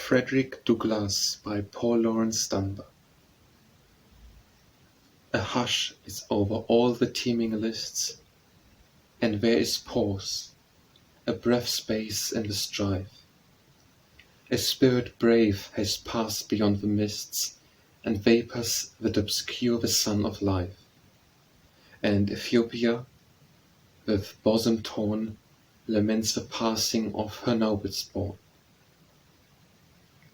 Frederick by Laurence Dunbar. A hush is over all the teeming lists, and there is pause, a breath space in the strife. A spirit brave has passed beyond the mists and vapors that obscure the sun of life, and Ethiopia, with bosom torn, laments the passing of her noblest born.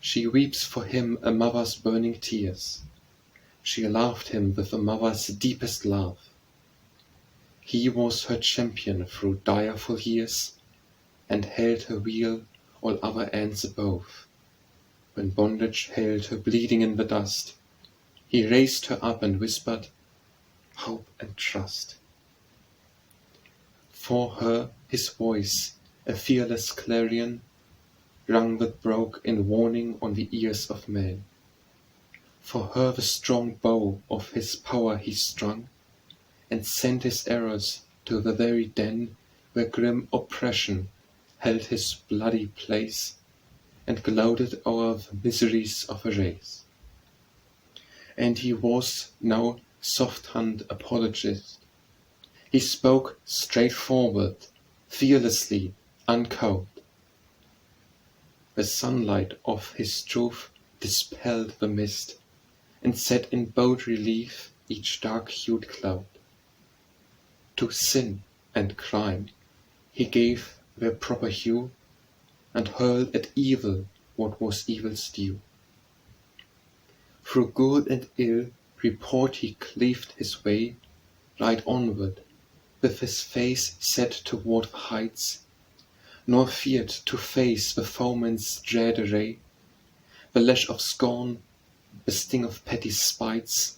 She weeps for him a mother's burning tears. She loved him with a mother's deepest love. He was her champion through direful years, and held her weal all other ends above. When bondage held her bleeding in the dust, he raised her up and whispered, "Hope and trust." For her his voice, a fearless clarion, rung that broke in warning on the ears of men. For her the strong bow of his power he strung, and sent his arrows to the very den where grim oppression held his bloody place, and gloated o'er the miseries of a race. And he was no soft-tongued apologist. He spoke straightforward, fearlessly, uncowed. The sunlight of his truth dispelled the mist, and set in bold relief each dark-hued cloud. To sin and crime he gave their proper hue, and hurled at evil what was evil's due. Through good and ill report he cleaved his way, right onward, with his face set toward the heights, nor feared to face the foeman's dread array, the lash of scorn, the sting of petty spites.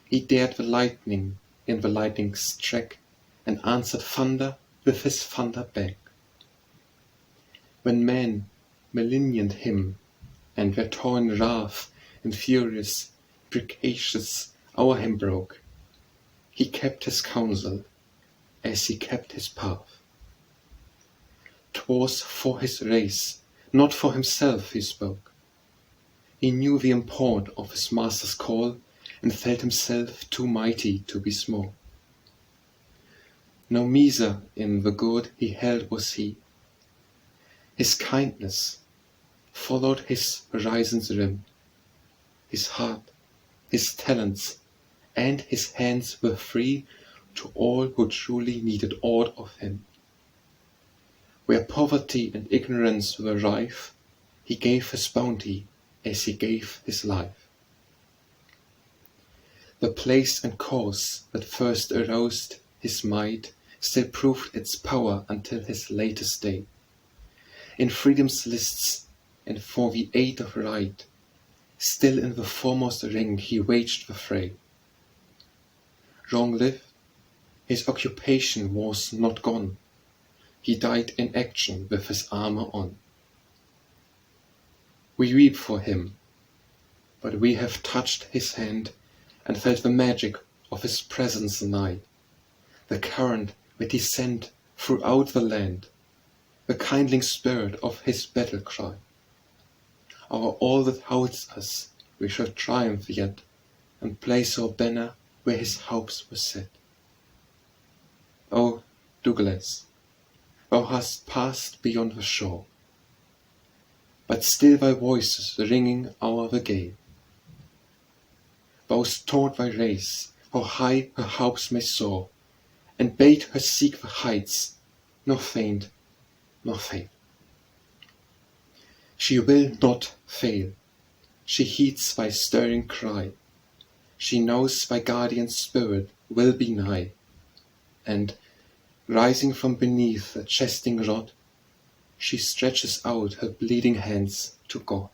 He dared the lightning in the lightning's track, and answered thunder with his thunder back. When men malignet him, and their torn wrath in furious precations o'er him broke, he kept his counsel, as he kept his path. 'Twas for his race, not for himself, he spoke. He knew the import of his master's call, and felt himself too mighty to be small. No miser in the good he held was he. His kindness followed his horizon's rim. His heart, his talents, and his hands were free to all who truly needed aught of him. Where poverty and ignorance were rife, he gave his bounty as he gave his life. The place and cause that first aroused his might still proved its power until his latest day. In freedom's lists and for the aid of right, still in the foremost ring he waged the fray. Long lived, his occupation was not gone. He died in action with his armor on. We weep for him, but we have touched his hand and felt the magic of his presence nigh, the current that he sent throughout the land, the kindling spirit of his battle cry. O'er all that holds us we shall triumph yet, and place our banner where his hopes were set. O Douglas, thou hast passed beyond the shore, but still thy voice is ringing o'er the gale. Thou'st taught thy race how high her hopes may soar, and bade her seek the heights, nor faint, nor fail. She will not fail. She heeds thy stirring cry. She knows thy guardian spirit will be nigh, and, rising from beneath a jesting rod, she stretches out her bleeding hands to God.